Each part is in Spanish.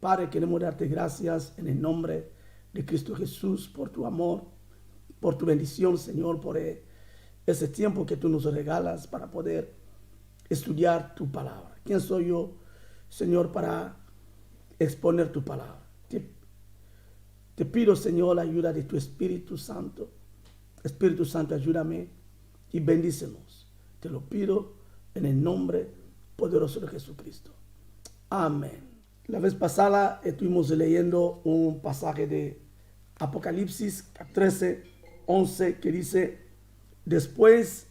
Padre, queremos darte gracias en el nombre de Cristo Jesús por tu amor, por tu bendición, Señor, por ese tiempo que tú nos regalas para poder estudiar tu palabra. ¿Quién soy yo, Señor, para exponer tu palabra? Te pido, Señor, la ayuda de tu Espíritu Santo. Espíritu Santo, ayúdame y bendícenos. Te lo pido en el nombre poderoso de Jesucristo. Amén. La vez pasada estuvimos leyendo un pasaje de Apocalipsis 13, 11, que dice: después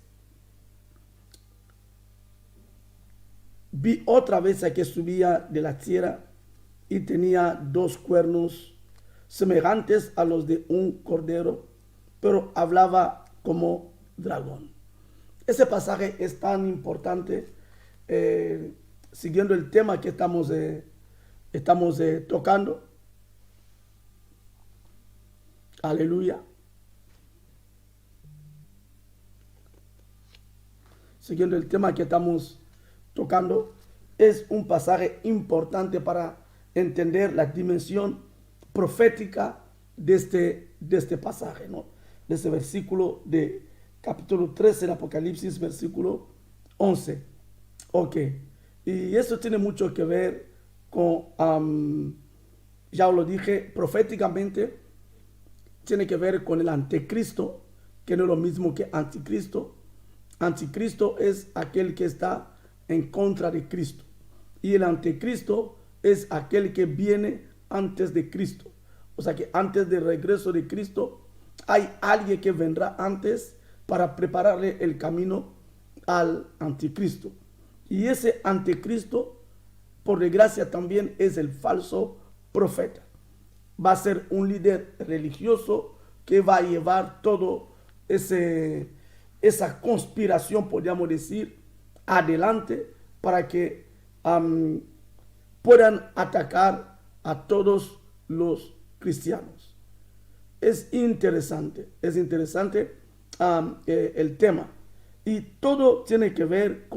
vi otra vez a que subía de la tierra y tenía dos cuernos semejantes a los de un cordero, pero hablaba como dragón. Ese pasaje es tan importante, siguiendo el tema que estamos tocando. Aleluya. Siguiendo el tema que estamos tocando, es un pasaje importante para entender la dimensión profética de este pasaje, ¿no? De ese versículo de capítulo 13 del Apocalipsis, versículo 11. Ok. Y eso tiene mucho que ver con, ya lo dije, proféticamente, tiene que ver con el anticristo, que no es lo mismo que anticristo. Anticristo es aquel que está en contra de Cristo. Y el anticristo es aquel que viene antes de Cristo. O sea que antes del regreso de Cristo hay alguien que vendrá antes para prepararle el camino al anticristo. Y ese anticristo, por desgracia, también es el falso profeta. Va a ser un líder religioso que va a llevar todo esa conspiración, podríamos decir, adelante para que puedan atacar a todos los cristianos. Es interesante el tema. Y todo tiene que ver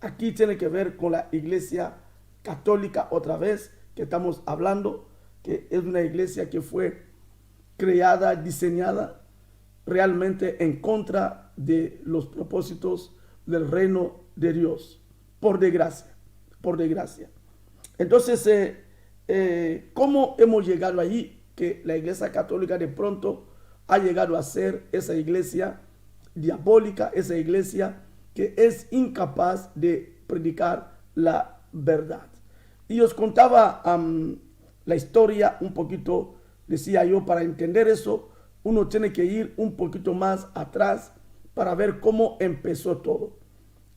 aquí tiene que ver con la iglesia católica otra vez, que estamos hablando, que es una iglesia que fue creada, diseñada realmente en contra de los propósitos del reino de Dios, por desgracia. Entonces, ¿cómo hemos llegado allí? Que la iglesia católica de pronto ha llegado a ser esa iglesia diabólica, esa iglesia que es incapaz de predicar la verdad. Y os contaba la historia un poquito, decía yo, para entender eso, uno tiene que ir un poquito más atrás para ver cómo empezó todo.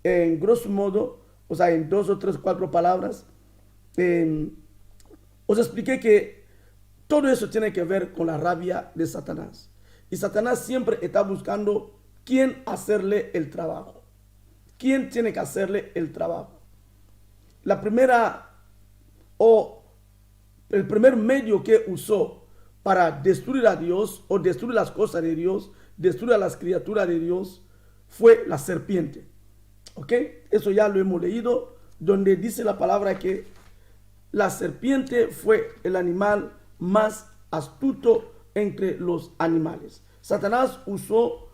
En grosso modo, o sea, en 2 o 3, 4 palabras, os expliqué que todo eso tiene que ver con la rabia de Satanás. Y Satanás siempre está buscando quién hacerle el trabajo. ¿Quién tiene que hacerle el trabajo? La primera el primer medio que usó para destruir a Dios o destruir las cosas de Dios, destruir a las criaturas de Dios, fue la serpiente. ¿Ok? Eso ya lo hemos leído, donde dice la palabra que la serpiente fue el animal más astuto entre los animales. Satanás usó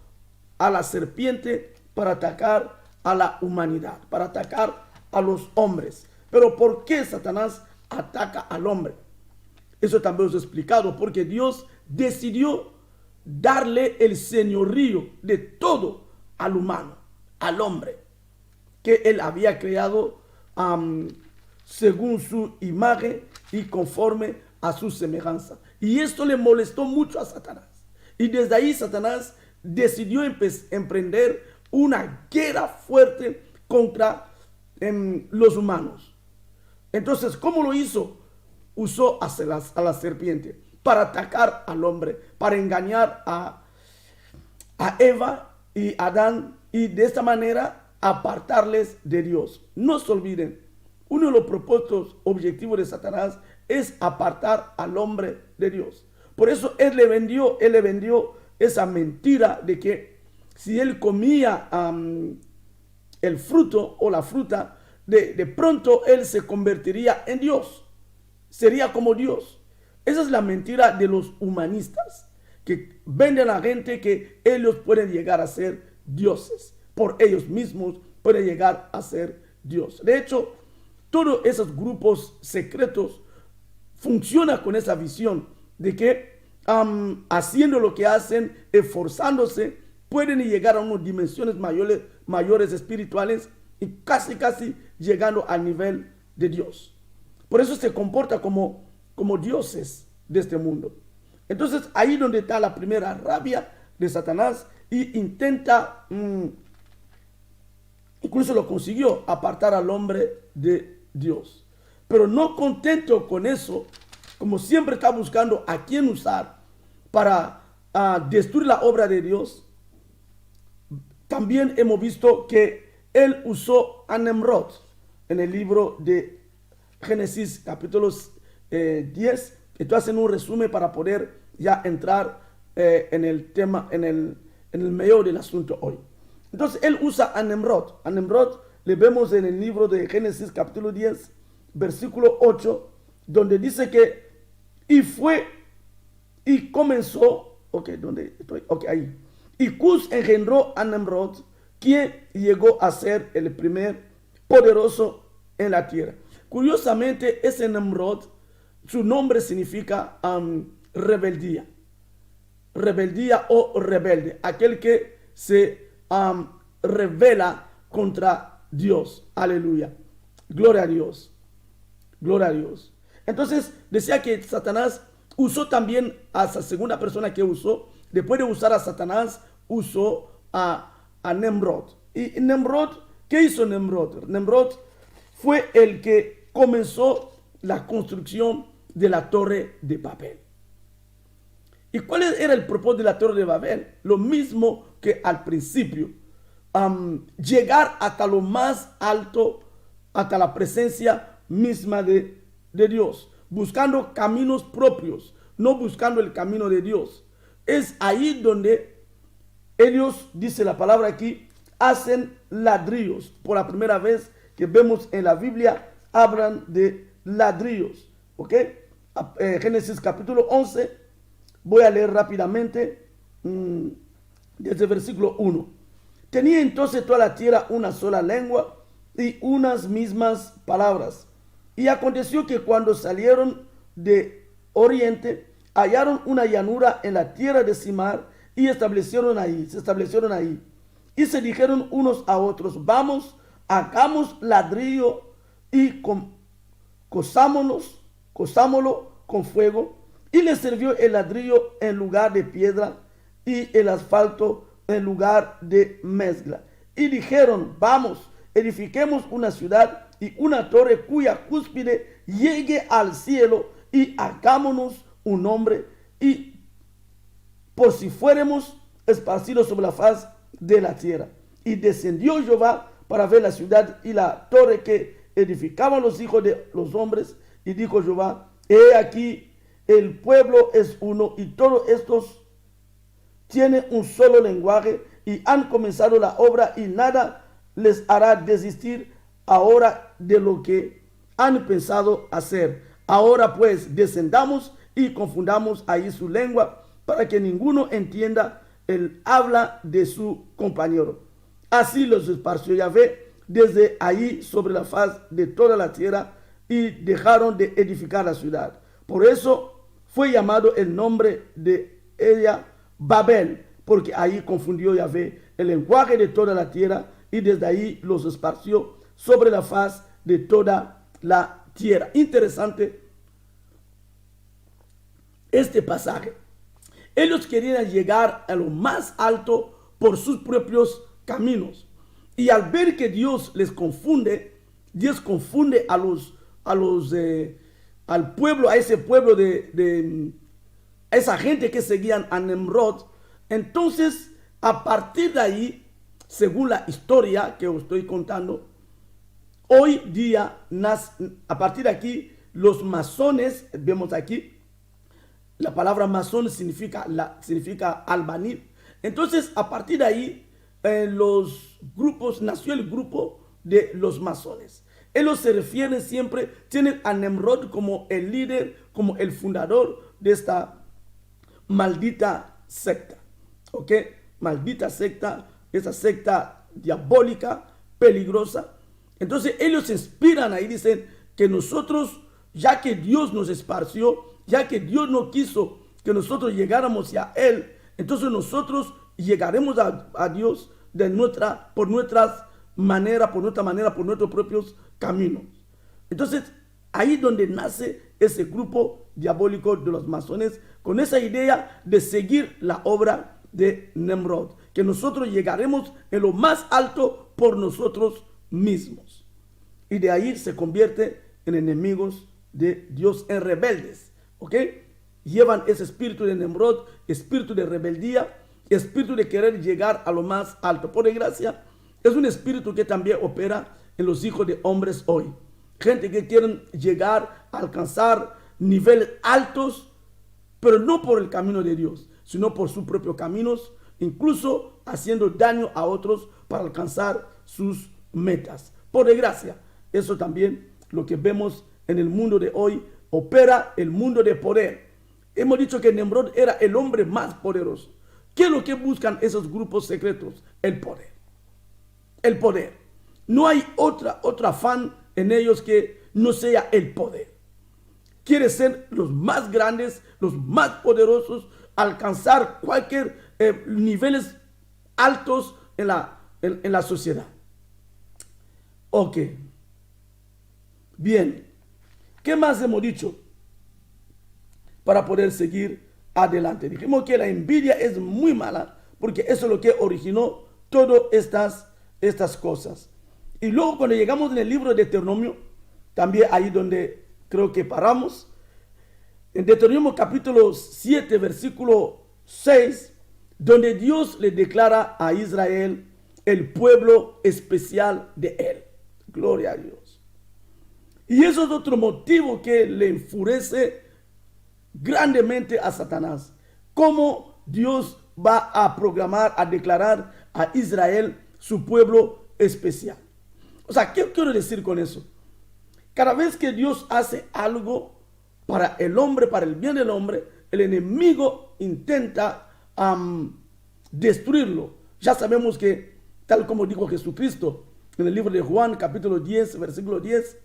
a la serpiente para atacar a la humanidad, para atacar a los hombres. Pero ¿por qué Satanás ataca al hombre? Eso también os he explicado, porque Dios decidió darle el señorío de todo al humano, al hombre, que él había creado según su imagen y conforme a su semejanza. Y esto le molestó mucho a Satanás. Y desde ahí Satanás decidió emprender una guerra fuerte contra los humanos. Entonces, ¿cómo lo hizo? Usó a la serpiente para atacar al hombre, para engañar a Eva y Adán, y de esta manera apartarles de Dios. No se olviden, uno de los propósitos objetivos de Satanás es apartar al hombre de Dios. Por eso él le vendió esa mentira de que si él comía el fruto o la fruta, de pronto él se convertiría en Dios. sería como Dios. Esa es la mentira de los humanistas, que venden a la gente que ellos pueden llegar a ser dioses. Por ellos mismos pueden llegar a ser Dios. De hecho, todos esos grupos secretos funcionan con esa visión de que haciendo lo que hacen, esforzándose, pueden llegar a unas dimensiones mayores espirituales y casi llegando al nivel de Dios. Por eso se comporta como dioses de este mundo. Entonces ahí donde está la primera rabia de Satanás, y intenta, incluso lo consiguió, apartar al hombre de Dios. Pero no contento con eso, como siempre está buscando a quién usar para destruir la obra de Dios, también hemos visto que él usó a Nimrod en el libro de Génesis capítulo 10. Estoy haciendo un resumen para poder ya entrar en el tema, en el meollo del asunto hoy. Entonces él usa a Nimrod. A Nimrod le vemos en el libro de Génesis capítulo 10, versículo 8, donde dice que comenzó, ¿dónde estoy? Ahí. Y Cus engendró a Nimrod, quien llegó a ser el primer poderoso en la tierra. Curiosamente, ese Nimrod, su nombre significa rebeldía. Rebeldía o rebelde. Aquel que se rebela contra Dios. Aleluya. Gloria a Dios. Gloria a Dios. Entonces, decía que Satanás usó también a esa segunda persona que usó. Después de usar a Satanás, usó a Nimrod. Y Nimrod, ¿qué hizo Nimrod? Nimrod fue el que comenzó la construcción de la Torre de Babel. ¿Y cuál era el propósito de la Torre de Babel? Lo mismo que al principio. Llegar hasta lo más alto, hasta la presencia misma de Dios. Buscando caminos propios, no buscando el camino de Dios. Es ahí donde ellos, dice la palabra aquí, hacen ladrillos. Por la primera vez que vemos en la Biblia, hablan de ladrillos. ¿Ok? Génesis capítulo 11. Voy a leer rápidamente desde el versículo 1. Tenía entonces toda la tierra una sola lengua y unas mismas palabras. Y aconteció que cuando salieron de oriente, hallaron una llanura en la tierra de Simar y se establecieron ahí. Y se dijeron unos a otros: vamos, hagamos ladrillo y cosámoslo con fuego. Y les sirvió el ladrillo en lugar de piedra y el asfalto en lugar de mezcla. Y dijeron: vamos, edifiquemos una ciudad y una torre cuya cúspide llegue al cielo, y hagámonos un nombre, y por si fuéramos esparcidos sobre la faz de la tierra. Y descendió Jehová para ver la ciudad y la torre que edificaban los hijos de los hombres. Y dijo Jehová: he aquí, el pueblo es uno, y todos estos tienen un solo lenguaje, y han comenzado la obra, y nada les hará desistir ahora de lo que han pensado hacer. Ahora pues descendamos y confundamos ahí su lengua, para que ninguno entienda el habla de su compañero. Así los esparció Yahvé desde ahí sobre la faz de toda la tierra, y dejaron de edificar la ciudad. Por eso fue llamado el nombre de ella Babel, porque ahí confundió Yahvé el lenguaje de toda la tierra, y desde ahí los esparció sobre la faz de toda la tierra. Interesante este pasaje. Ellos querían llegar a lo más alto por sus propios caminos. Y al ver que Dios les confunde, Dios confunde al pueblo, a ese pueblo a esa gente que seguían a Nimrod. Entonces, a partir de ahí, según la historia que os estoy contando, hoy día, a partir de aquí, los masones, vemos aquí, la palabra masón significa albañil. Entonces, a partir de ahí, nació el grupo de los masones. Ellos se refieren siempre, tienen a Nimrod como el líder, como el fundador de esta maldita secta. ¿Ok? Maldita secta, esa secta diabólica, peligrosa. Entonces ellos se inspiran ahí, dicen que nosotros, ya que Dios nos esparció, ya que Dios no quiso que nosotros llegáramos hacia Él, entonces nosotros llegaremos a Dios por nuestra manera, por nuestros propios caminos. Entonces, ahí donde nace ese grupo diabólico de los masones, con esa idea de seguir la obra de Nimrod, que nosotros llegaremos en lo más alto por nosotros mismos. Y de ahí se convierte en enemigos de Dios, en rebeldes. ¿Ok? Llevan ese espíritu de Nimrod, espíritu de rebeldía, espíritu de querer llegar a lo más alto. Por desgracia, es un espíritu que también opera en los hijos de hombres hoy. Gente que quieren llegar a alcanzar niveles altos, pero no por el camino de Dios, sino por sus propios caminos, incluso haciendo daño a otros para alcanzar sus metas. Por desgracia, eso también lo que vemos en el mundo de hoy, opera el mundo de poder. Hemos dicho que Nimrod era el hombre más poderoso. ¿Qué es lo que buscan esos grupos secretos? El poder. El poder. No hay otro afán en ellos que no sea el poder. Quieren ser los más grandes, los más poderosos, alcanzar cualquier niveles altos en la sociedad. Ok. Bien. ¿Qué más hemos dicho para poder seguir adelante? Dijimos que la envidia es muy mala porque eso es lo que originó todas estas cosas. Y luego cuando llegamos en el libro de Deuteronomio, también ahí donde creo que paramos, en Deuteronomio capítulo 7, versículo 6, donde Dios le declara a Israel el pueblo especial de él. Gloria a Dios. Y eso es otro motivo que le enfurece grandemente a Satanás. Cómo Dios va a proclamar, a declarar a Israel su pueblo especial. O sea, ¿qué quiero decir con eso? Cada vez que Dios hace algo para el hombre, para el bien del hombre, el enemigo intenta destruirlo. Ya sabemos que, tal como dijo Jesucristo en el libro de Juan, capítulo 10, versículo 10,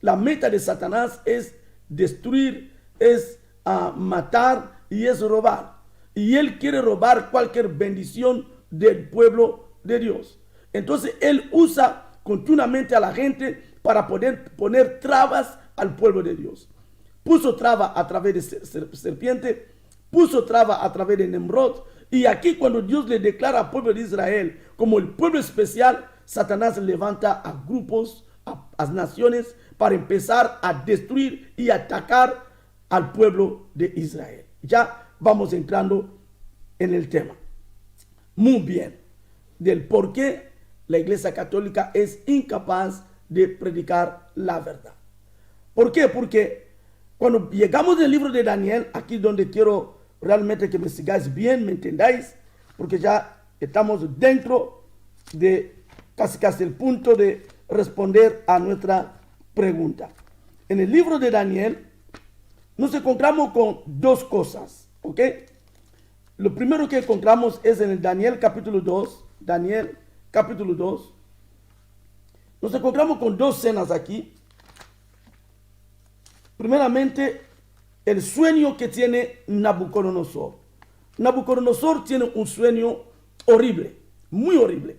la meta de Satanás es destruir, es matar y es robar. Y él quiere robar cualquier bendición del pueblo de Dios. Entonces él usa continuamente a la gente para poder poner trabas al pueblo de Dios. Puso traba a través de serpiente, puso traba a través de Nimrod. Y aquí cuando Dios le declara al pueblo de Israel como el pueblo especial, Satanás levanta a grupos, a naciones, para empezar a destruir y atacar al pueblo de Israel. Ya vamos entrando en el tema. Muy bien. Del por qué la Iglesia Católica es incapaz de predicar la verdad. ¿Por qué? Porque cuando llegamos al libro de Daniel, aquí donde quiero realmente que me sigáis bien, me entendáis, porque ya estamos dentro de casi el punto de responder a nuestra pregunta. En el libro de Daniel nos encontramos con dos cosas, ¿ok? Lo primero que encontramos es en el Daniel capítulo 2, Daniel capítulo 2. Nos encontramos con dos escenas aquí. Primeramente, el sueño que tiene Nabucodonosor. Nabucodonosor tiene un sueño horrible, muy horrible.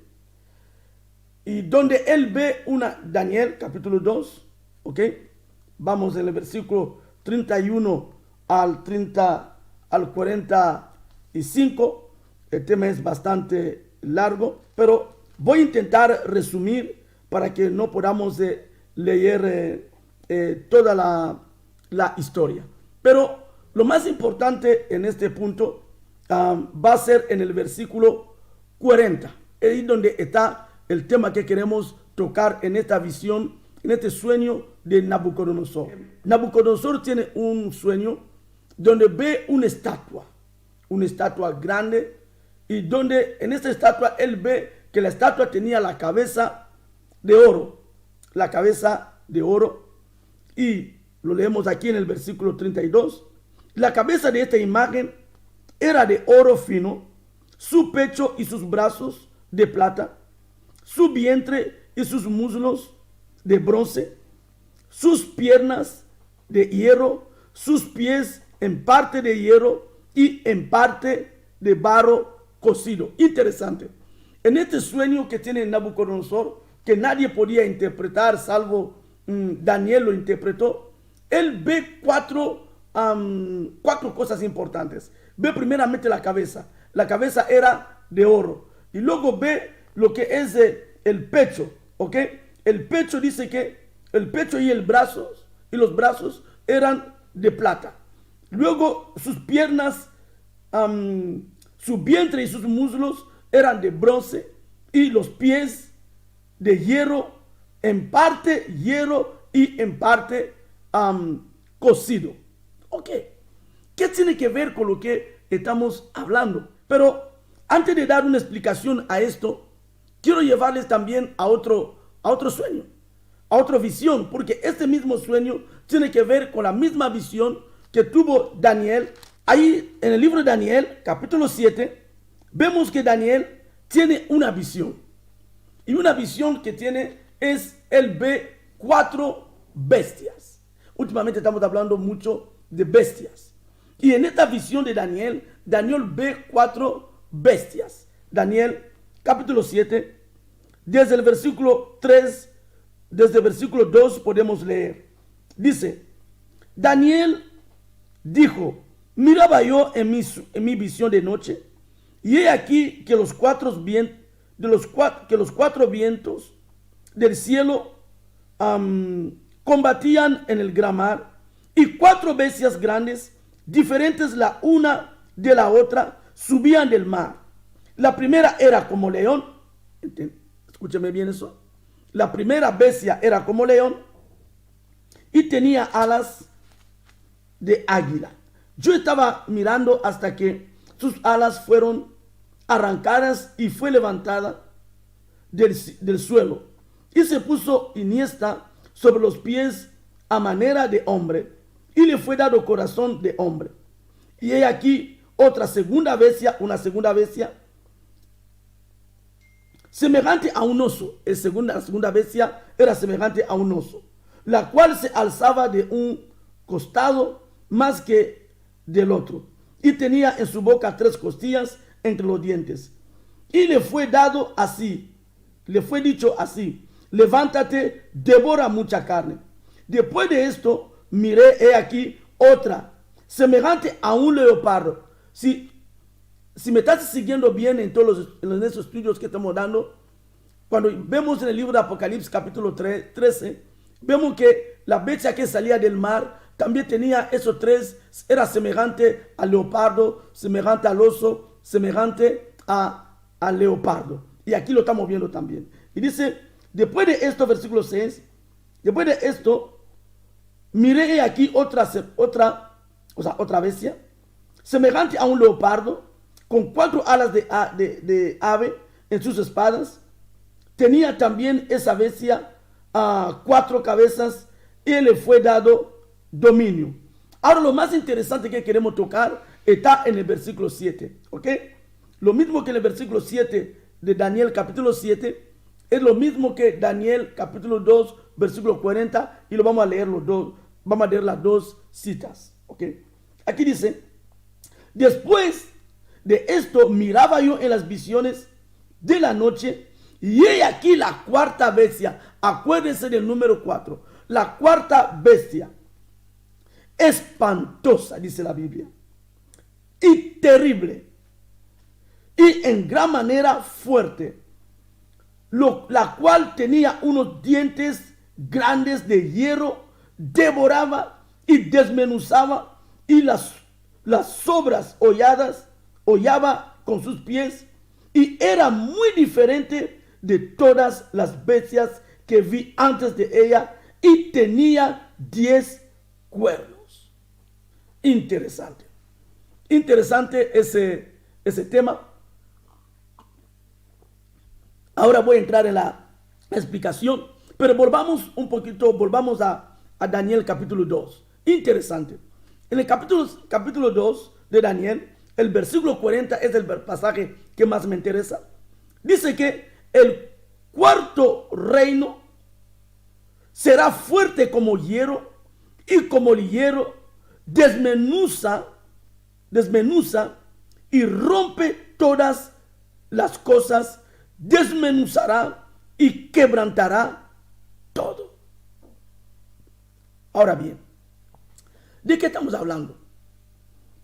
Y donde él ve Daniel capítulo 2, ¿ok? Vamos en el versículo 31 al 45. El tema es bastante largo, pero voy a intentar resumir para que no podamos leer toda la historia. Pero lo más importante en este punto va a ser en el versículo 40, ahí donde está el tema que queremos tocar en esta visión, en este sueño de Nabucodonosor. Nabucodonosor tiene un sueño donde ve una estatua grande, y donde en esta estatua él ve que la estatua tenía la cabeza de oro, la cabeza de oro. Y lo leemos aquí en el versículo 32. La cabeza de esta imagen era de oro fino, su pecho y sus brazos de plata, su vientre y sus muslos de bronce, sus piernas de hierro, sus pies en parte de hierro y en parte de barro cocido. Interesante. En este sueño que tiene Nabucodonosor, que nadie podía interpretar salvo Daniel lo interpretó, él ve cuatro cosas importantes. Ve primeramente la cabeza. La cabeza era de oro. Y luego ve lo que es el pecho. ¿Ok? El pecho dice que el pecho y los brazos eran de plata. Luego sus piernas, su vientre y sus muslos eran de bronce. Y los pies de hierro, en parte hierro y en parte cocido. Ok. ¿Qué tiene que ver con lo que estamos hablando? Pero antes de dar una explicación a esto, quiero llevarles también a otro sueño, a otra visión, porque este mismo sueño tiene que ver con la misma visión que tuvo Daniel. Ahí en el libro de Daniel, capítulo 7, vemos que Daniel tiene una visión. Y una visión que tiene es, él ve 4 bestias. Últimamente estamos hablando mucho de bestias. Y en esta visión de Daniel, Daniel ve 4 bestias. Daniel, capítulo 7, desde el versículo 3, desde el versículo 2 podemos leer. Dice, Daniel dijo, miraba yo en mi visión de noche, y he aquí que los cuatro vientos del cielo combatían en el gran mar, y 4 bestias grandes, diferentes la una de la otra, subían del mar. La primera era como león. Escúcheme bien eso. La primera bestia era como león y tenía alas de águila. Yo estaba mirando hasta que sus alas fueron arrancadas y fue levantada del suelo, y se puso enhiesta sobre los pies a manera de hombre, y le fue dado corazón de hombre. Y he aquí otra segunda bestia, una segunda bestia semejante a un oso. La segunda bestia era semejante a un oso, la cual se alzaba de un costado más que del otro, y tenía en su boca 3 costillas entre los dientes. Y le fue dado así, le fue dicho así, levántate, devora mucha carne. Después de esto, miré, he aquí otra, semejante a un leopardo. Si me estás siguiendo bien en todos esos estudios que estamos dando, cuando vemos en el libro de Apocalipsis capítulo 13, vemos que la bestia que salía del mar también tenía esos 3, era semejante al leopardo, semejante al oso, semejante al leopardo. Y aquí lo estamos viendo también. Y dice, después de esto, versículo 6, después de esto, miré aquí otra bestia, semejante a un leopardo, con 4 alas de ave en sus espadas. Tenía también esa bestia 4 cabezas, y le fue dado dominio. Ahora lo más interesante que queremos tocar está en el versículo 7, ¿ok? Lo mismo que en el versículo 7 de Daniel capítulo 7, es lo mismo que Daniel capítulo 2, versículo 40, y lo vamos a leer los dos, vamos a leer las 2 citas, ¿ok? Aquí dice, después de esto miraba yo en las visiones de la noche, y he aquí la 4ª bestia. Acuérdense del número 4. La 4ª bestia, espantosa, dice la Biblia, y terrible, y en gran manera fuerte, la cual tenía unos dientes grandes de hierro, devoraba y desmenuzaba, y las sobras hollaba con sus pies, y era muy diferente de todas las bestias que vi antes de ella, y tenía 10 cuernos. Interesante. Interesante ese tema. Ahora voy a entrar en la explicación, Pero volvamos un poquito, volvamos a Daniel capítulo 2. Interesante. En el capítulo 2 de Daniel, el versículo 40 es el pasaje que más me interesa. Dice que el cuarto reino será fuerte como hierro, y como el hierro desmenuza y rompe todas las cosas, desmenuzará y quebrantará todo. Ahora bien, ¿de qué estamos hablando?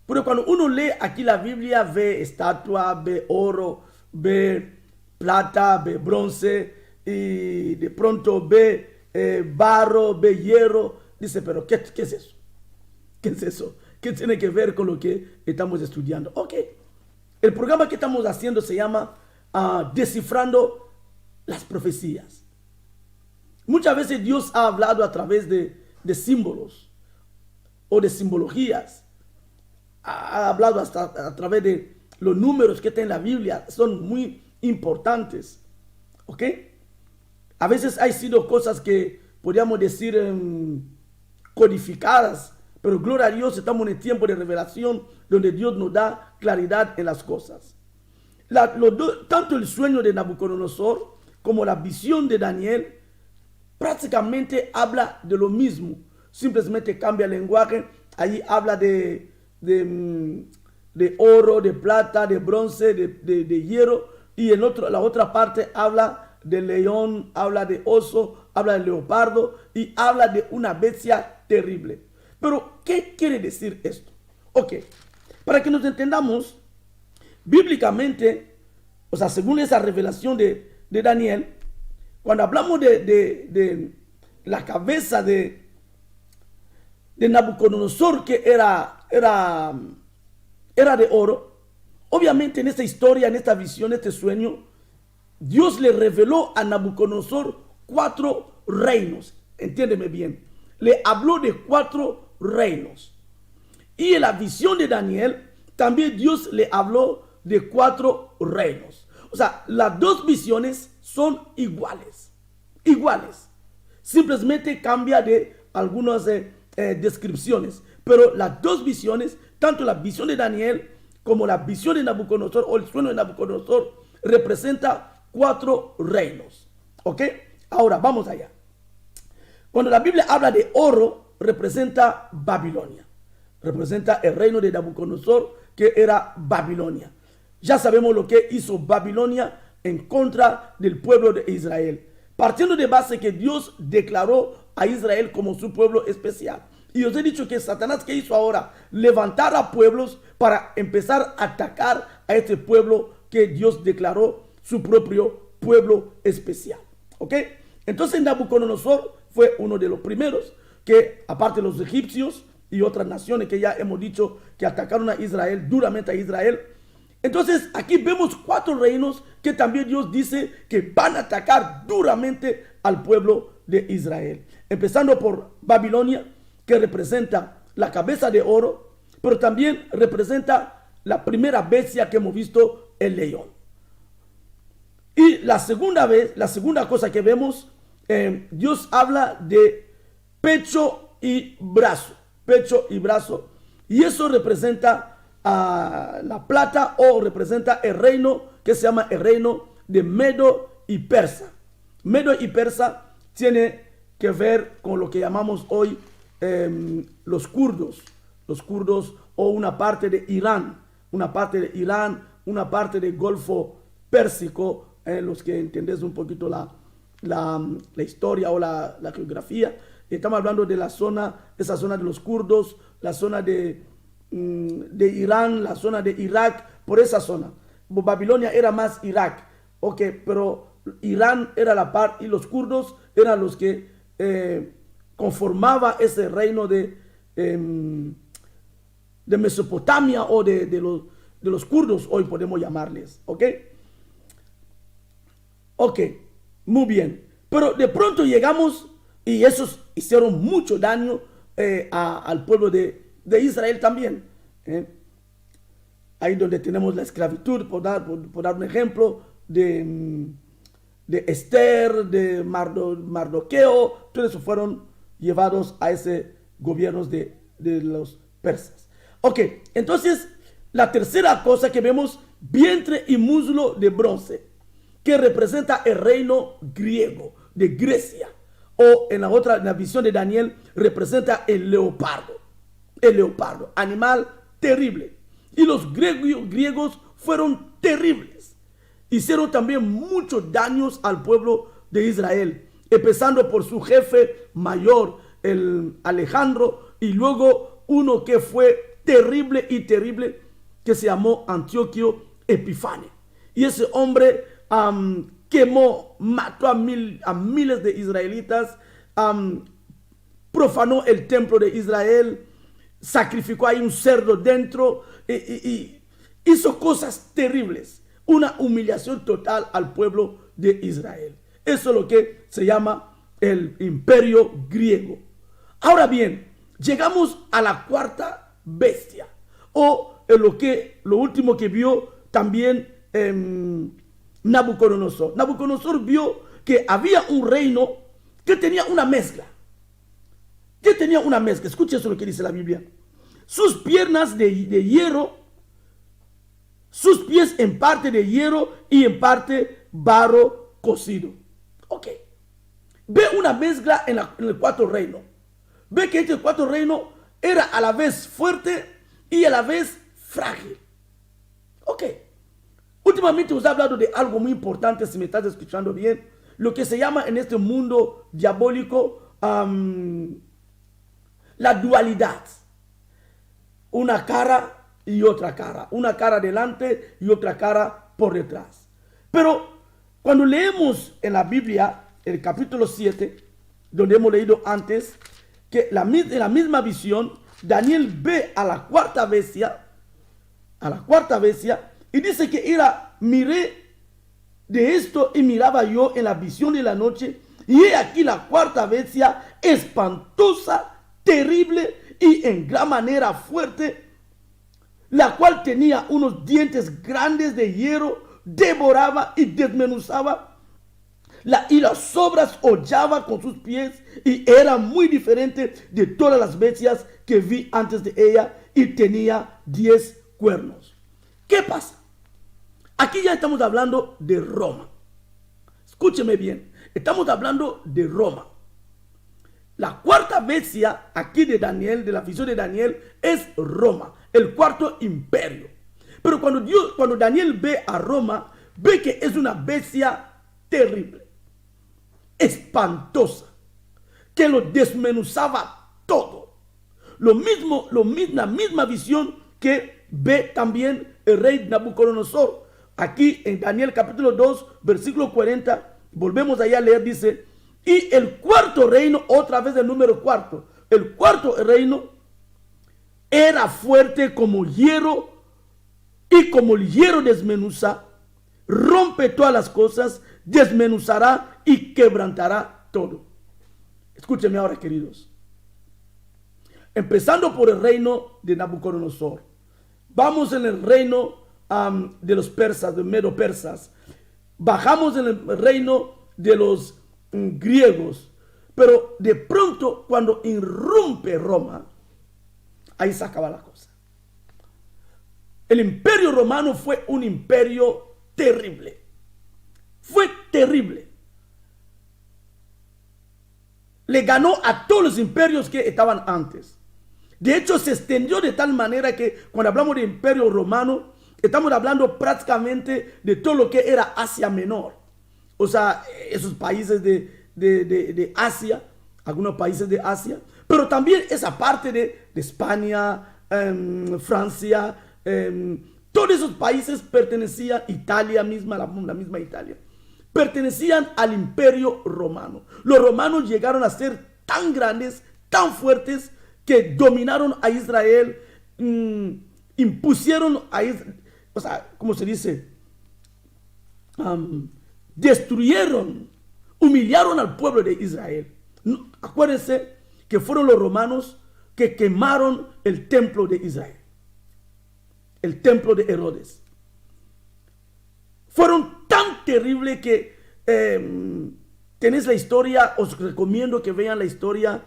Porque cuando uno lee aquí la Biblia, ve estatua, ve oro, ve plata, ve bronce, y de pronto ve barro, ve hierro. Dice, pero ¿qué es eso? ¿Qué es eso? ¿Qué tiene que ver con lo que estamos estudiando? Ok, el programa que estamos haciendo se llama Descifrando las Profecías. Muchas veces Dios ha hablado a través de símbolos o de simbologías. Ha hablado hasta a través de los números que está en la Biblia. Son muy importantes. ¿Ok? A veces han sido cosas que podríamos decir codificadas, pero gloria a Dios, estamos en el tiempo de revelación donde Dios nos da claridad en las cosas. Tanto el sueño de Nabucodonosor como la visión de Daniel prácticamente habla de lo mismo, simplemente cambia el lenguaje. Allí habla de oro, de plata, de bronce, de hierro, y en la otra parte habla de león, habla de oso, habla de leopardo y habla de una bestia terrible. Pero, ¿qué quiere decir esto? Ok, para que nos entendamos, bíblicamente, o sea, según esa revelación de Daniel, cuando hablamos de la cabeza de Nabucodonosor, que era de oro, obviamente en esta historia, en esta visión, en este sueño, Dios le reveló a Nabucodonosor 4 reinos. Entiéndeme bien. Le habló de 4 reinos. Y en la visión de Daniel, también Dios le habló de 4 reinos. O sea, las dos visiones son iguales. Iguales. Simplemente cambia de algunas descripciones. Pero las dos visiones, tanto la visión de Daniel como la visión de Nabucodonosor o el sueño de Nabucodonosor, representa 4 reinos. ¿Ok? Ahora, vamos allá. Cuando la Biblia habla de oro, representa Babilonia. Representa el reino de Nabucodonosor, que era Babilonia. Ya sabemos lo que hizo Babilonia en contra del pueblo de Israel. Partiendo de base que Dios declaró a Israel como su pueblo especial. Y os he dicho que Satanás, ¿qué hizo ahora? Levantar a pueblos para empezar a atacar a este pueblo que Dios declaró su propio pueblo especial. ¿Ok? Entonces Nabucodonosor fue uno de los primeros que, aparte de los egipcios y otras naciones que ya hemos dicho que atacaron a Israel, duramente a Israel. Entonces aquí vemos 4 reinos que también Dios dice que van a atacar duramente al pueblo de Israel. Empezando por Babilonia, que representa la cabeza de oro, pero también representa la primera bestia que hemos visto, el león. Y la segunda cosa que vemos, Dios habla de pecho y brazo. Pecho y brazo. Y eso representa la plata, o representa el reino que se llama el reino de Medo y Persa. Medo y Persa tiene que ver con lo que llamamos hoy los kurdos. Los kurdos, o una parte de Irán. Una parte de Irán, una parte del Golfo Pérsico. Los que entendés un poquito la historia o la geografía. Estamos hablando de esa zona de los kurdos, la zona de Irán, la zona de Irak, por esa zona. Babilonia era más Irak, ok, pero Irán era la parte, y los kurdos eran los que conformaba ese reino de Mesopotamia, o de los kurdos, hoy podemos llamarles, ok. Ok, muy bien. Pero de pronto llegamos, y esos hicieron mucho daño al pueblo de Israel también. Ahí donde tenemos la esclavitud, por dar un ejemplo, de de Esther, de Mardoqueo, todos esos fueron llevados a ese gobierno de los persas. Ok, entonces la tercera cosa que vemos, vientre y muslo de bronce, que representa el reino griego de Grecia, o en la visión de Daniel, representa el leopardo, animal terrible. Y los griegos fueron terribles, hicieron también muchos daños al pueblo de Israel, empezando por su jefe mayor, el Alejandro, y luego uno que fue terrible, que se llamó Antioquio Epifane. Y ese hombre quemó, mató a miles de israelitas, profanó el templo de Israel, sacrificó ahí un cerdo dentro y hizo cosas terribles, una humillación total al pueblo de Israel. Eso es lo que se llama el imperio griego. Ahora bien, llegamos a la cuarta bestia, o lo último que vio también Nabucodonosor. Nabucodonosor vio que había un reino que tenía una mezcla. Escuche eso lo que dice la Biblia. Sus piernas de hierro, sus pies en parte de hierro y en parte barro cocido. Ok. Ve una mezcla en el cuarto reino. Ve que este cuarto reino era a la vez fuerte y a la vez frágil. Ok. Últimamente os he hablado de algo muy importante, si me estás escuchando bien, lo que se llama en este mundo diabólico la dualidad. Una cara y otra cara. Una cara delante y otra cara por detrás. Pero cuando leemos en la Biblia, el capítulo 7, donde hemos leído antes, que en la misma visión, Daniel ve a la cuarta bestia, y dice que miré de esto y miraba yo en la visión de la noche, y he aquí la cuarta bestia, espantosa, terrible y en gran manera fuerte, la cual tenía unos dientes grandes de hierro, devoraba y desmenuzaba, y las sobras hollaba con sus pies, y era muy diferente de todas las bestias que vi antes de ella, y tenía 10 cuernos. ¿Qué pasa? Aquí ya estamos hablando de Roma. Escúcheme bien, estamos hablando de Roma. La cuarta bestia aquí de Daniel, de la visión de Daniel, es Roma, el cuarto imperio. Pero cuando Daniel ve a Roma, ve que es una bestia terrible, espantosa, que lo desmenuzaba todo. La misma visión que ve también el rey Nabucodonosor. Aquí en Daniel capítulo 2, versículo 40, volvemos allá a leer, dice: y el cuarto reino, otra vez el número cuarto, el cuarto reino era fuerte como hierro, y como el hierro desmenuza, rompe todas las cosas, desmenuzará y quebrantará todo. Escúchenme ahora, queridos. Empezando por el reino de Nabucodonosor, vamos en el reino de los persas, de Medo persas, bajamos en el reino de los griegos, pero de pronto cuando irrumpe Roma, ahí se acaba la cosa. El imperio romano fue un imperio terrible, fue terrible. Le ganó a todos los imperios que estaban antes. De hecho, se extendió de tal manera que cuando hablamos de imperio romano, estamos hablando prácticamente de todo lo que era Asia Menor. O sea, esos países de Asia, algunos países de Asia, pero también esa parte de España, Francia, todos esos países pertenecían, Italia misma, la misma Italia, pertenecían al imperio romano. Los romanos llegaron a ser tan grandes, tan fuertes, que dominaron a Israel, impusieron a Israel, o sea, ¿cómo se dice? Destruyeron, humillaron al pueblo de Israel. Acuérdense que fueron los romanos que quemaron el templo de Israel, el templo de Herodes. Fueron tan terribles que tenéis la historia, os recomiendo que vean la historia.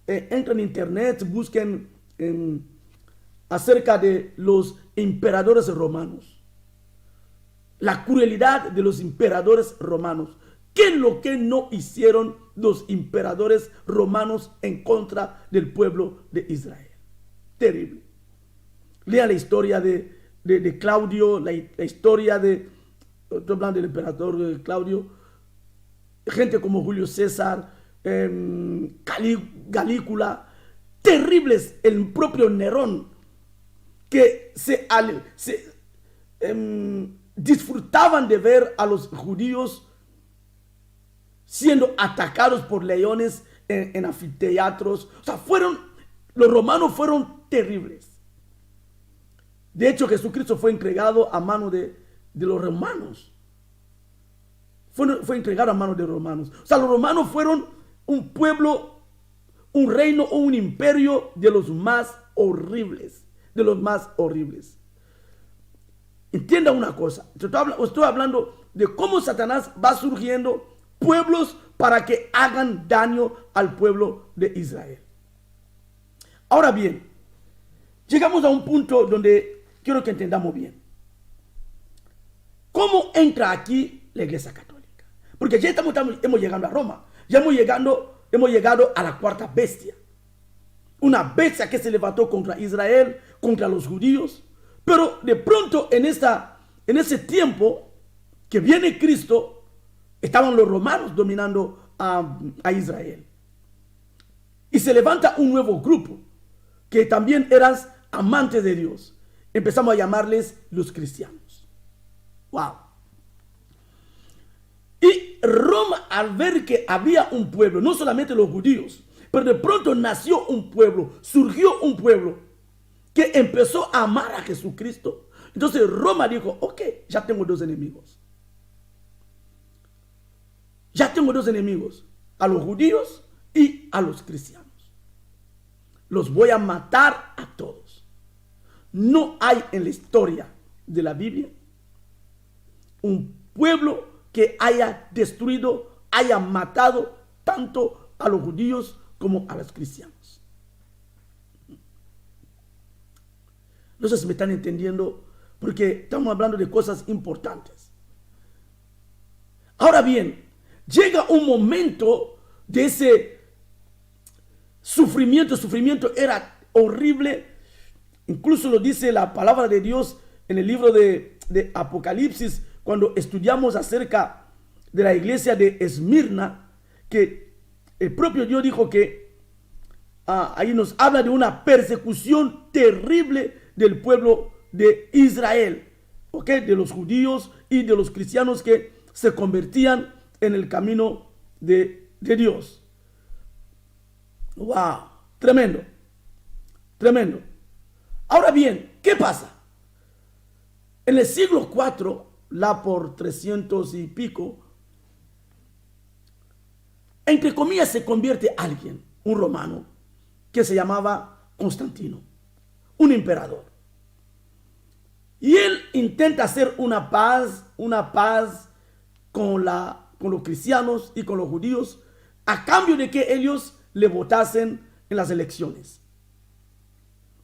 Entren en internet, busquen acerca de los emperadores romanos. La crueldad de los emperadores romanos. ¿Qué es lo que no hicieron los emperadores romanos en contra del pueblo de Israel? Terrible. Lean la historia de Claudio, la historia de, estoy hablando del emperador Claudio, gente como Julio César, Calígula, terribles, el propio Nerón, que disfrutaban de ver a los judíos siendo atacados por leones en anfiteatros. O sea, los romanos fueron terribles. De hecho, Jesucristo fue entregado a mano de los romanos. Fue entregado a manos de los romanos. O sea, los romanos fueron un pueblo, un reino o un imperio de los más horribles. De los más horribles. Entienda una cosa. Estoy hablando de cómo Satanás va surgiendo pueblos para que hagan daño al pueblo de Israel. Ahora bien, llegamos a un punto donde quiero que entendamos bien. ¿Cómo entra aquí la Iglesia Católica? Porque ya hemos llegado a Roma. Ya hemos llegado a la cuarta bestia. Una bestia que se levantó contra Israel, contra los judíos. Pero de pronto en ese tiempo que viene Cristo, estaban los romanos dominando a Israel. Y se levanta un nuevo grupo que también eran amantes de Dios. Empezamos a llamarles los cristianos. ¡Wow! Y Roma, al ver que había un pueblo, no solamente los judíos, pero de pronto nació un pueblo, surgió un pueblo que empezó a amar a Jesucristo. Entonces Roma dijo, ok, ya tengo dos enemigos. Ya tengo dos enemigos, a los judíos y a los cristianos. Los voy a matar a todos. No hay en la historia de la Biblia un pueblo que haya destruido, haya matado tanto a los judíos como a los cristianos. No sé si me están entendiendo, porque estamos hablando de cosas importantes. Ahora bien, llega un momento de ese sufrimiento. El sufrimiento era horrible. Incluso lo dice la palabra de Dios en el libro de Apocalipsis, cuando estudiamos acerca de la iglesia de Esmirna, que el propio Dios dijo que ahí nos habla de una persecución terrible del pueblo de Israel, ¿ok? De los judíos y de los cristianos que se convertían en el camino de Dios. ¡Wow! Tremendo. Tremendo. Ahora bien, ¿qué pasa? En el siglo IV, la por 300 y pico, entre comillas se convierte alguien, un romano, que se llamaba Constantino, un emperador. Y él intenta hacer una paz con los cristianos y con los judíos, a cambio de que ellos le votasen en las elecciones.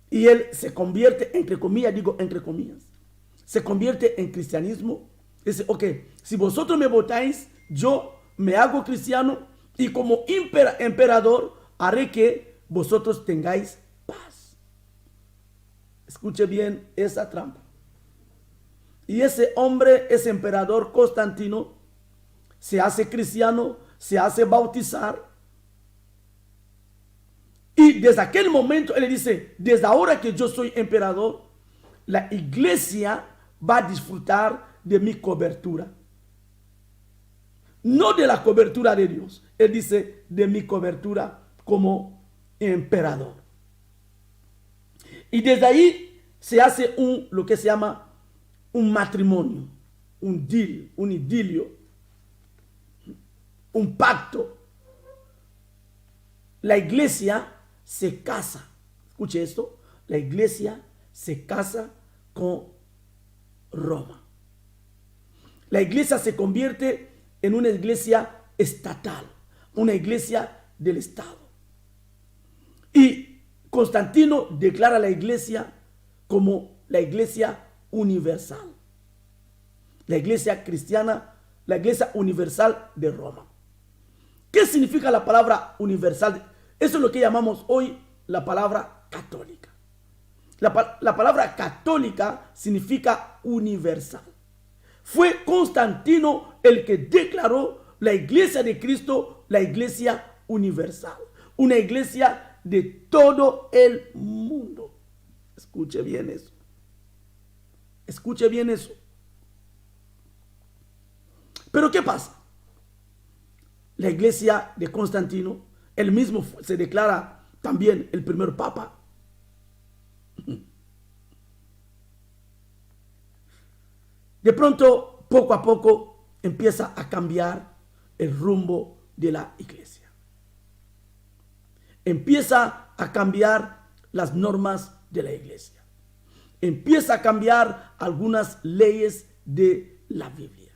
Y él se convierte, entre comillas, se convierte en cristianismo. Dice, ok, si vosotros me votáis, yo me hago cristiano y como emperador haré que vosotros tengáis paz. Escuche bien esa trampa. Y ese hombre, ese emperador Constantino, se hace cristiano, se hace bautizar. Y desde aquel momento él le dice, desde ahora que yo soy emperador, la iglesia va a disfrutar de mi cobertura. No de la cobertura de Dios. Él dice de mi cobertura como emperador. Y desde ahí se hace lo que se llama un matrimonio, un deal, un idilio, un pacto. La iglesia se casa. Escuche esto. La iglesia se casa con Roma. La iglesia se convierte en una iglesia estatal, una iglesia del Estado. Y Constantino declara la iglesia como la iglesia universal, la iglesia cristiana, la iglesia universal de Roma. ¿Qué significa la palabra universal? Eso es lo que llamamos hoy la palabra católica. La palabra católica significa universal. Fue Constantino el que declaró la iglesia de Cristo, la iglesia universal, una iglesia de todo el mundo. Escuche bien eso. Escuche bien eso. Pero ¿qué pasa? La iglesia de Constantino, él mismo se declara también el primer papa. De pronto, poco a poco, empieza a cambiar el rumbo de la iglesia. Empieza a cambiar las normas de la iglesia. Empieza a cambiar algunas leyes de la Biblia.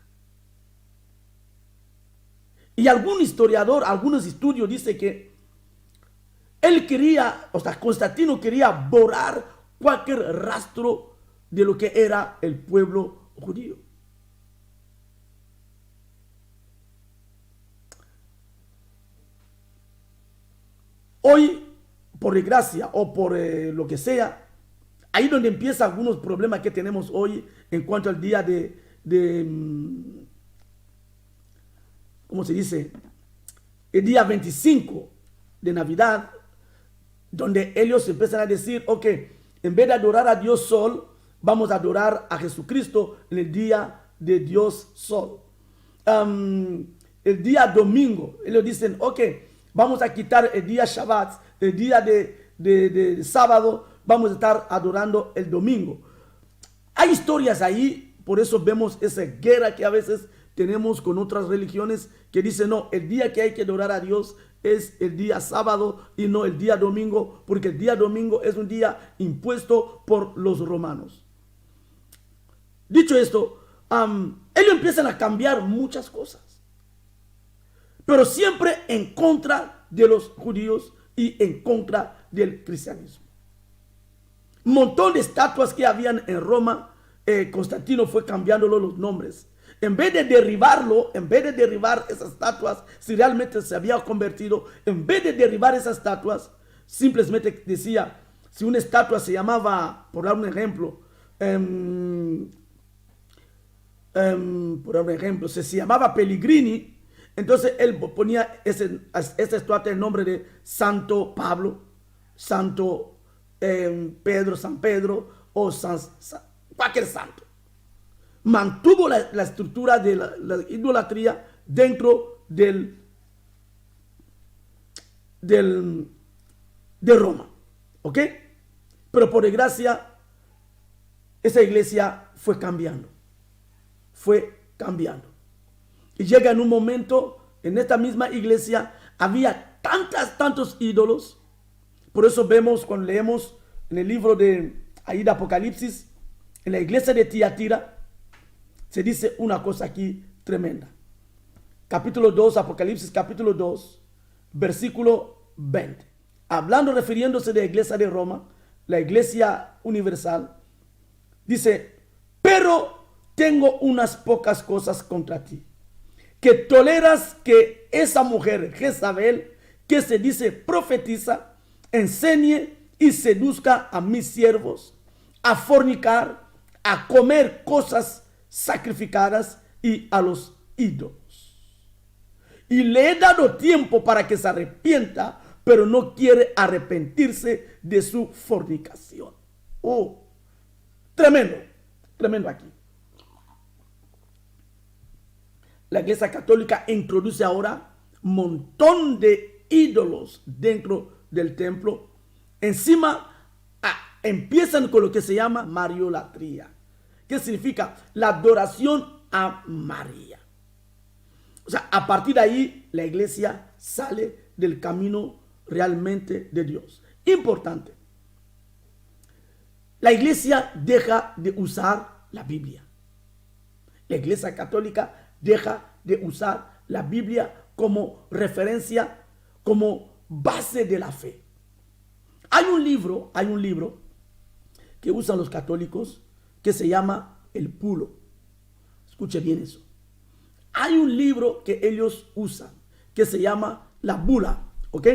Y algún historiador, algunos estudios dicen que él quería, o sea, Constantino quería borrar cualquier rastro de lo que era el pueblo judío. Hoy, por desgracia o por lo que sea, ahí donde empiezan algunos problemas que tenemos hoy en cuanto al día ¿cómo se dice? El día 25 de Navidad, donde ellos empiezan a decir, ok, en vez de adorar a Dios Sol, vamos a adorar a Jesucristo en el día de Dios Sol. El día domingo, ellos dicen, ok, vamos a quitar el día Shabbat, el día de sábado, vamos a estar adorando el domingo. Hay historias ahí, por eso vemos esa guerra que a veces tenemos con otras religiones que dicen, no, el día que hay que adorar a Dios es el día sábado y no el día domingo, porque el día domingo es un día impuesto por los romanos. Dicho esto, ellos empiezan a cambiar muchas cosas, pero siempre en contra de los judíos y en contra del cristianismo. Un montón de estatuas que habían en Roma, Constantino fue cambiándolo los nombres. En vez de derribarlo, en vez de derribar esas estatuas, si realmente se había convertido, en vez de derribar esas estatuas, simplemente decía, si una estatua se llamaba, por dar un ejemplo, se llamaba Pellegrini, entonces él ponía esa estatua el nombre de Santo Pablo, Santo Pedro, San Pedro o cualquier santo. Mantuvo la estructura de la idolatría dentro de Roma. ¿Ok? Pero por desgracia, esa iglesia fue cambiando. Fue cambiando. Y llega en un momento, en esta misma iglesia, había tantos ídolos. Por eso vemos, cuando leemos en el libro de Apocalipsis, en la iglesia de Tiatira, se dice una cosa aquí tremenda. Capítulo 2, Apocalipsis capítulo 2, versículo 20. Hablando, refiriéndose de la iglesia de Roma, la iglesia universal, dice, pero tengo unas pocas cosas contra ti, que toleras que esa mujer, Jezabel, que se dice profetiza, enseñe y seduzca a mis siervos a fornicar, a comer cosas sacrificadas y a los ídolos. Y le he dado tiempo para que se arrepienta, pero no quiere arrepentirse de su fornicación. Oh, tremendo, tremendo aquí. La iglesia católica introduce ahora un montón de ídolos dentro del templo. Encima empiezan con lo que se llama mariolatría. ¿Qué significa? La adoración a María. O sea, a partir de ahí la iglesia sale del camino realmente de Dios. Importante. La iglesia deja de usar la Biblia. La iglesia católica deja de usar la Biblia como referencia, como base de la fe. Hay un libro que usan los católicos que se llama el Bulo. Escuche bien eso. Hay un libro que ellos usan que se llama la bula, ¿ok?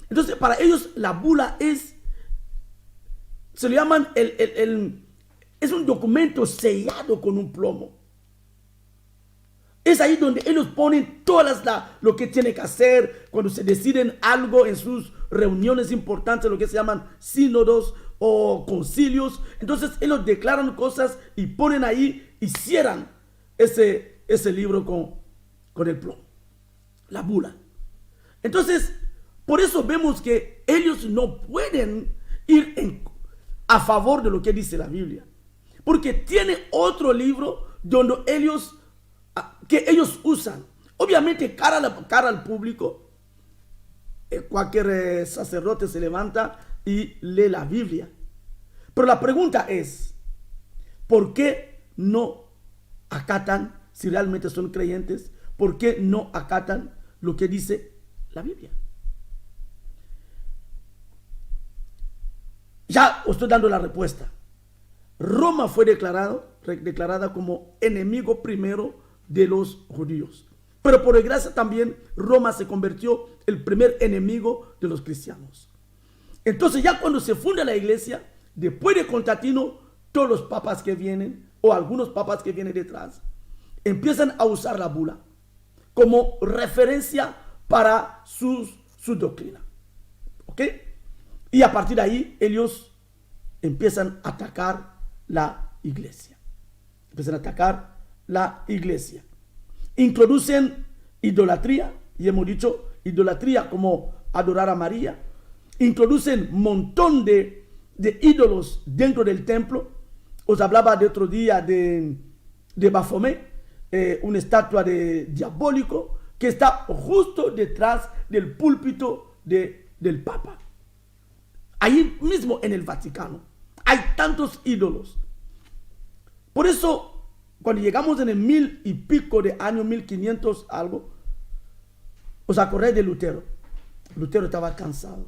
Entonces, para ellos la bula se le llaman es un documento sellado con un plomo. Es ahí donde ellos ponen lo que tiene que hacer cuando se deciden algo en sus reuniones importantes, lo que se llaman sínodos o concilios. Entonces ellos declaran cosas y ponen ahí y cierran ese libro con el plomo, la bula. Entonces, por eso vemos que ellos no pueden ir a favor de lo que dice la Biblia, porque tiene otro libro que ellos usan. Obviamente, cara al público, cualquier sacerdote se levanta y lee la Biblia. Pero la pregunta es, ¿por qué no acatan, si realmente son creyentes, por qué no acatan lo que dice la Biblia? Ya os estoy dando la respuesta. Roma fue declarada como enemigo primero de los judíos. Pero por desgracia también Roma se convirtió en el primer enemigo de los cristianos. Entonces ya cuando se funda la iglesia, después de Constantino, todos los papas que vienen, o algunos papas que vienen detrás, empiezan a usar la bula como referencia para su doctrina. ¿Ok? Y a partir de ahí, ellos empiezan a atacar la iglesia. Introducen idolatría, y hemos dicho idolatría como adorar a María. Introducen un montón de ídolos dentro del templo. Os hablaba de otro día de Baphomet, una estatua de diabólico que está justo detrás del púlpito del Papa. Ahí mismo en el Vaticano hay tantos ídolos. Por eso, cuando llegamos en el 1000 y pico de años, 1500 algo, os acordáis de Lutero. Lutero estaba cansado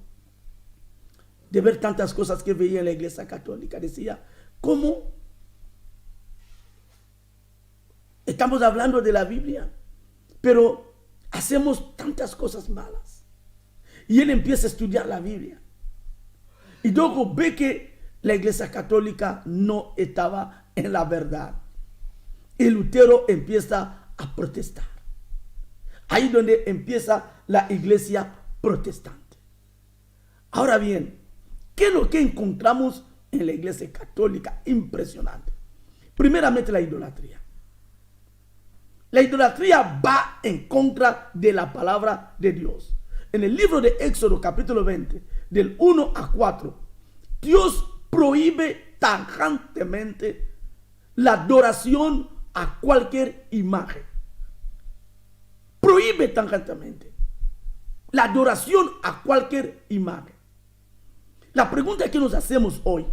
de ver tantas cosas que veía en la iglesia católica. Decía, ¿cómo estamos hablando de la Biblia, pero hacemos tantas cosas malas? Y él empieza a estudiar la Biblia. Y luego ve que la iglesia católica no estaba en la verdad. Y Lutero empieza a protestar. Ahí donde empieza la iglesia protestante. Ahora bien, ¿qué es lo que encontramos en la iglesia católica? Impresionante. Primeramente, la idolatría. La idolatría va en contra de la palabra de Dios. En el libro de Éxodo, capítulo 20, del 1 a 4, Dios prohíbe tajantemente la adoración a cualquier imagen. Prohíbe tajantemente la adoración a cualquier imagen. La pregunta que nos hacemos hoy,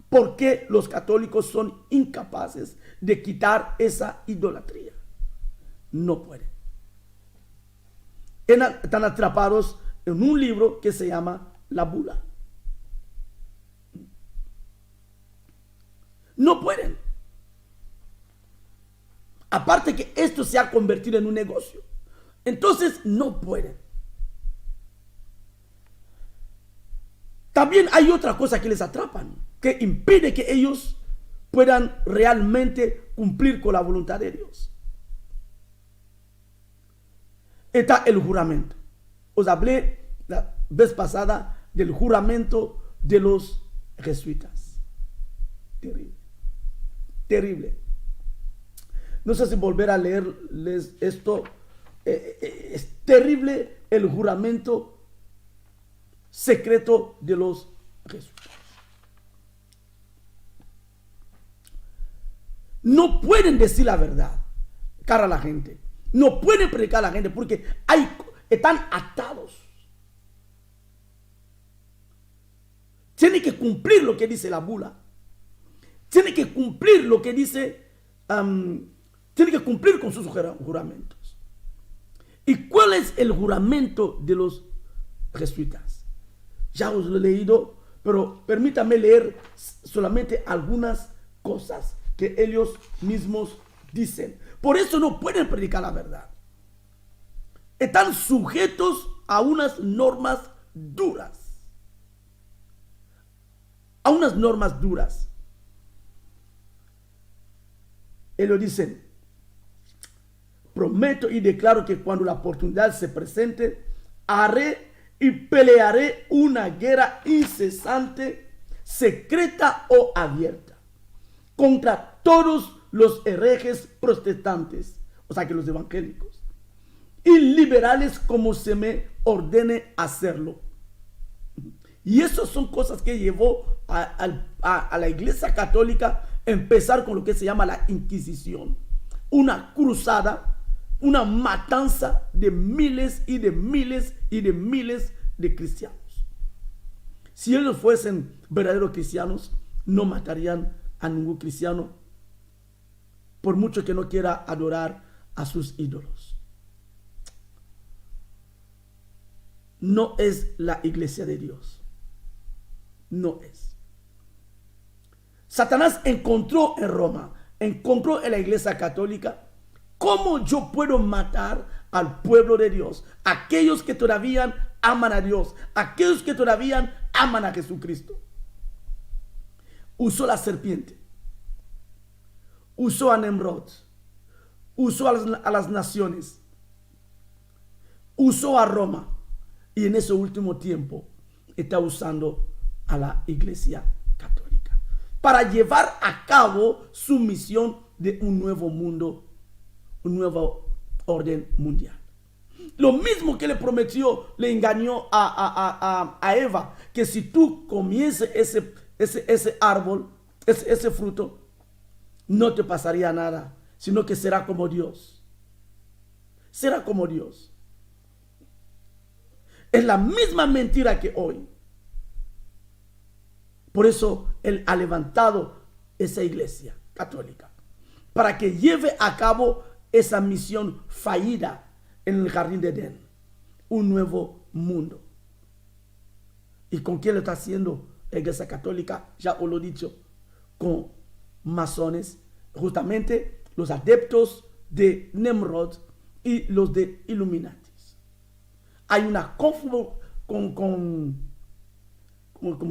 ¿por qué los católicos son incapaces de quitar esa idolatría? No pueden. Están atrapados en un libro que se llama la bula. No pueden. Aparte que esto se ha convertido en un negocio. Entonces no pueden. También hay otra cosa que les atrapan, que impide que ellos puedan realmente cumplir con la voluntad de Dios. Está el juramento. Os hablé la vez pasada del juramento de los jesuitas. Terrible. Terrible. No sé si volver a leerles esto. Es terrible el juramento secreto de los jesuitas. No pueden decir la verdad cara a la gente. No pueden predicar a la gente porque están atados. Tienen que cumplir lo que dice la bula. Tienen que cumplir lo que dice Tiene que cumplir con sus juramentos. ¿Y cuál es el juramento de los jesuitas? Ya os lo he leído, pero permítame leer solamente algunas cosas que ellos mismos dicen. Por eso no pueden predicar la verdad. Están sujetos a unas normas duras. A unas normas duras. Ellos dicen: prometo y declaro que cuando la oportunidad se presente, haré y pelearé una guerra incesante, secreta o abierta, contra todos los herejes protestantes, o sea que los evangélicos, y liberales como se me ordene hacerlo. Y esas son cosas que llevó a la Iglesia Católica a empezar con lo que se llama la Inquisición. Una cruzada, una matanza de miles y de miles y de miles de cristianos. Si ellos fuesen verdaderos cristianos, no matarían a ningún cristiano, por mucho que no quiera adorar a sus ídolos. No es la iglesia de Dios. No es. Satanás encontró en Roma, encontró en la iglesia católica, cómo yo puedo matar al pueblo de Dios, aquellos que todavía aman a Dios, aquellos que todavía aman a Jesucristo. Usó la serpiente, usó a Nimrod, usó a las naciones, usó a Roma, y en ese último tiempo está usando a la iglesia católica para llevar a cabo su misión de un nuevo mundo, un nuevo orden mundial. Lo mismo que le prometió, le engañó a Eva, que si tú comiences ese árbol, ese fruto, no te pasaría nada, sino que será como Dios. Será como Dios. Es la misma mentira que hoy. Por eso Él ha levantado esa iglesia católica, para que lleve a cabo esa misión fallida en el jardín de Edén, un nuevo mundo. ¿Y con quién lo está haciendo la iglesia católica? Ya os lo he dicho, con masones, justamente los adeptos de Nimrod y los de Illuminatis. Hay una ¿cómo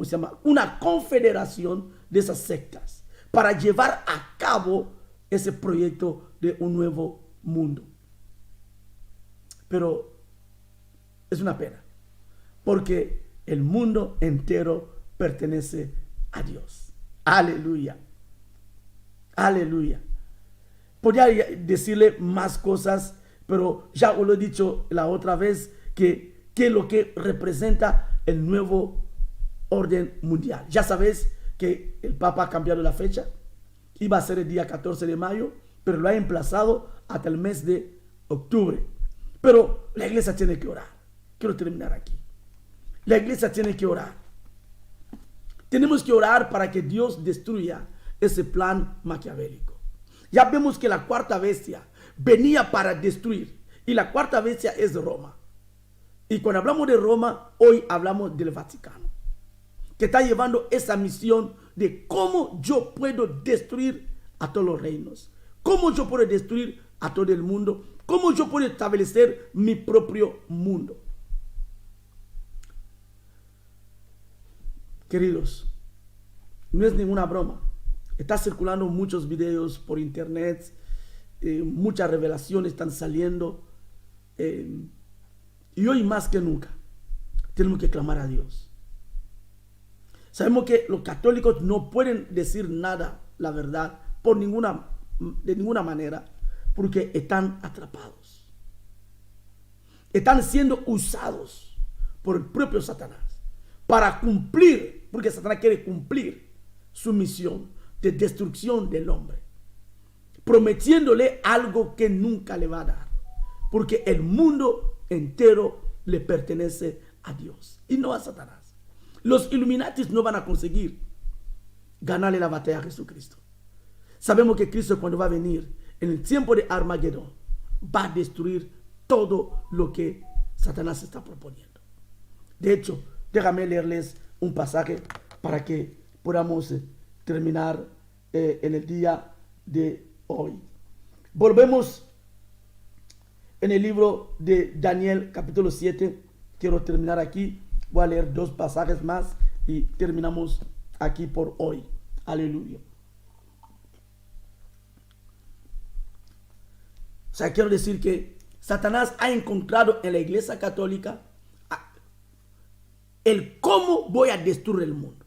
se llama? Una confederación de esas sectas para llevar a cabo ese proyecto de un nuevo mundo. Pero es una pena, porque el mundo entero pertenece a Dios. Aleluya. Aleluya. Podría decirle más cosas, pero ya os lo he dicho la otra vez, que lo que representa el nuevo orden mundial. Ya sabes que el Papa ha cambiado la fecha. Iba a ser el día 14 de mayo, pero lo ha emplazado hasta el mes de octubre. Pero la iglesia tiene que orar. Quiero terminar aquí. La iglesia tiene que orar. Tenemos que orar para que Dios destruya ese plan maquiavélico. Ya vemos que la cuarta bestia venía para destruir, y la cuarta bestia es Roma. Y cuando hablamos de Roma, hoy hablamos del Vaticano, que está llevando esa misión de cómo yo puedo destruir a todos los reinos, cómo yo puedo destruir a todo el mundo, cómo yo puedo establecer mi propio mundo. Queridos, no es ninguna broma. Está circulando muchos videos por internet, muchas revelaciones están saliendo, y hoy más que nunca tenemos que clamar a Dios. Sabemos que los católicos no pueden decir nada, la verdad, de ninguna manera, porque están atrapados. Están siendo usados por el propio Satanás para cumplir, porque Satanás quiere cumplir su misión de destrucción del hombre, prometiéndole algo que nunca le va a dar, porque el mundo entero le pertenece a Dios y no a Satanás. Los Illuminatis no van a conseguir ganarle la batalla a Jesucristo. Sabemos que Cristo, cuando va a venir, en el tiempo de Armagedón, va a destruir todo lo que Satanás está proponiendo. De hecho, déjame leerles un pasaje para que podamos terminar en el día de hoy. Volvemos en el libro de Daniel capítulo 7. Quiero terminar aquí. Voy a leer 2 pasajes más y terminamos aquí por hoy. Aleluya. O sea, quiero decir que Satanás ha encontrado en la iglesia católica el cómo voy a destruir el mundo.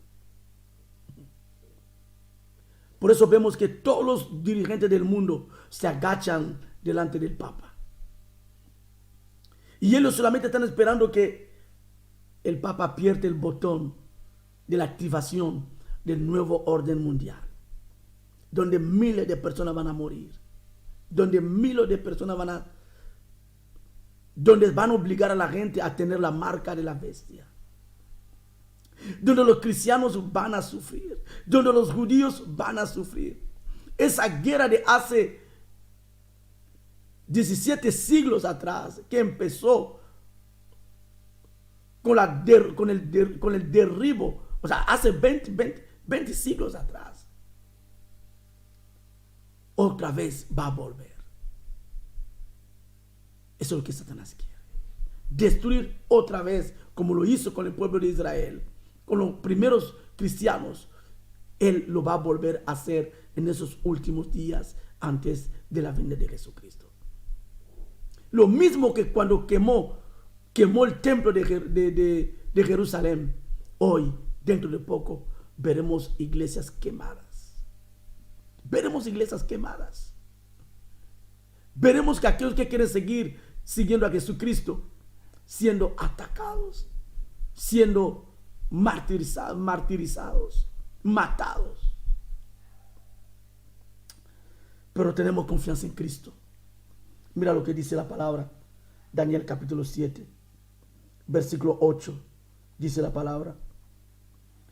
Por eso vemos que todos los dirigentes del mundo se agachan delante del Papa. Y ellos solamente están esperando que el Papa apriete el botón de la activación del nuevo orden mundial, donde miles de personas van a morir, donde miles de personas donde van a obligar a la gente a tener la marca de la bestia, donde los cristianos van a sufrir, donde los judíos van a sufrir. Esa guerra de hace 17 siglos atrás, que empezó con el derribo, o sea, hace 20 siglos atrás, otra vez va a volver. Eso es lo que Satanás quiere. Destruir otra vez, como lo hizo con el pueblo de Israel, con los primeros cristianos. Él lo va a volver a hacer en esos últimos días antes de la venida de Jesucristo. Lo mismo que cuando quemó el templo de Jerusalén. Hoy, dentro de poco, veremos iglesias quemadas. Veremos iglesias quemadas. Veremos que aquellos que quieren seguir siguiendo a Jesucristo, siendo atacados, siendo martirizados, matados. Pero tenemos confianza en Cristo. Mira lo que dice la palabra. Daniel capítulo 7, versículo 8. Dice la palabra: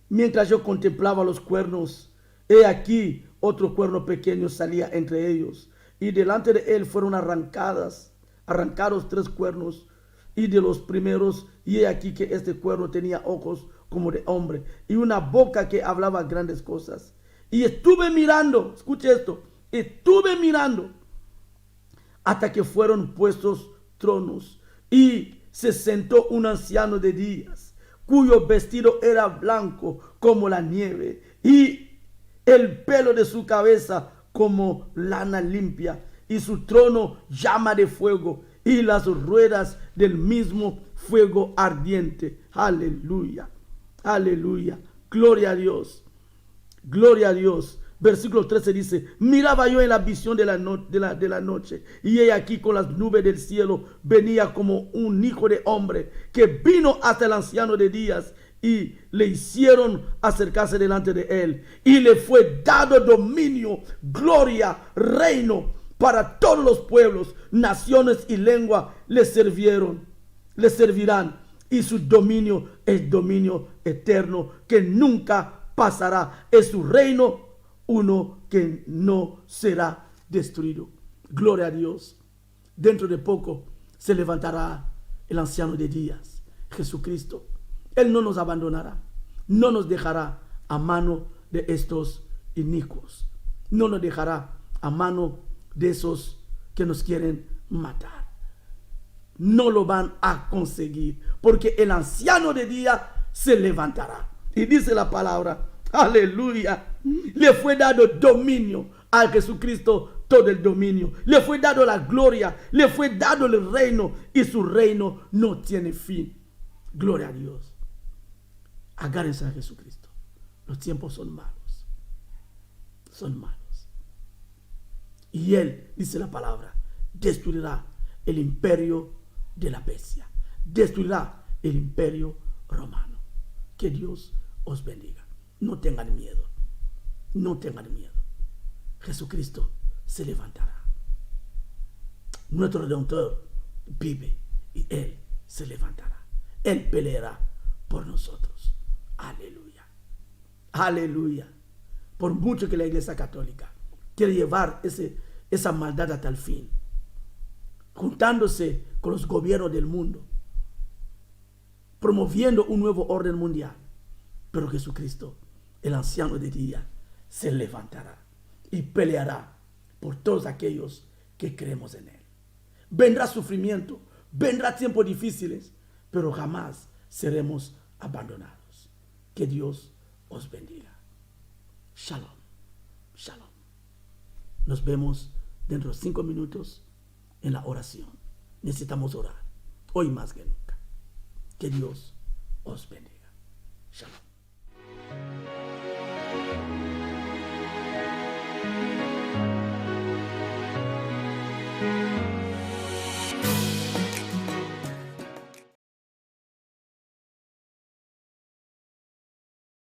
mientras yo contemplaba los cuernos, he aquí otro cuerno pequeño salía entre ellos, y delante de él fueron arrancados 3 cuernos, y de los primeros, y he aquí que este cuerno tenía ojos como de hombre, y una boca que hablaba grandes cosas. Y estuve mirando, escuche esto, estuve mirando hasta que fueron puestos tronos, y se sentó un anciano de días, cuyo vestido era blanco como la nieve, y el pelo de su cabeza como lana limpia, y su trono llama de fuego, y las ruedas del mismo fuego ardiente. Aleluya, aleluya, gloria a Dios, gloria a Dios. Versículo 13 dice: miraba yo en la visión de la noche, y he aquí con las nubes del cielo venía como un hijo de hombre, que vino hasta el anciano de días, y le hicieron acercarse delante de él, y le fue dado dominio, gloria, reino, para todos los pueblos, naciones y lengua le servirán, y su dominio es dominio eterno, que nunca pasará. Es su reino, uno que no será destruido. Gloria a Dios. Dentro de poco se levantará el anciano de días, Jesucristo. Él no nos abandonará, no nos dejará a mano de estos inicuos, no nos dejará a mano de esos que nos quieren matar. No lo van a conseguir, porque el anciano de día se levantará. Y dice la palabra, aleluya, le fue dado dominio a Jesucristo, todo el dominio. Le fue dado la gloria, le fue dado el reino, y su reino no tiene fin. Gloria a Dios. Agárrense a Jesucristo. Los tiempos son malos. Son malos. Y él, dice la palabra, destruirá el imperio de la bestia. Destruirá el imperio romano. Que Dios os bendiga. No tengan miedo. No tengan miedo. Jesucristo se levantará. Nuestro Redentor vive y Él se levantará. Él peleará por nosotros. Aleluya. Aleluya. Por mucho que la Iglesia Católica quiere llevar ese esa maldad hasta el fin, juntándose con los gobiernos del mundo, promoviendo un nuevo orden mundial. Pero Jesucristo, el anciano de día, se levantará y peleará por todos aquellos que creemos en él. Vendrá sufrimiento, vendrá tiempos difíciles, pero jamás seremos abandonados. Que Dios os bendiga. Shalom. Shalom. Nos vemos dentro de 5 minutos en la oración. Necesitamos orar hoy más que nunca. Que Dios os bendiga. Shalom.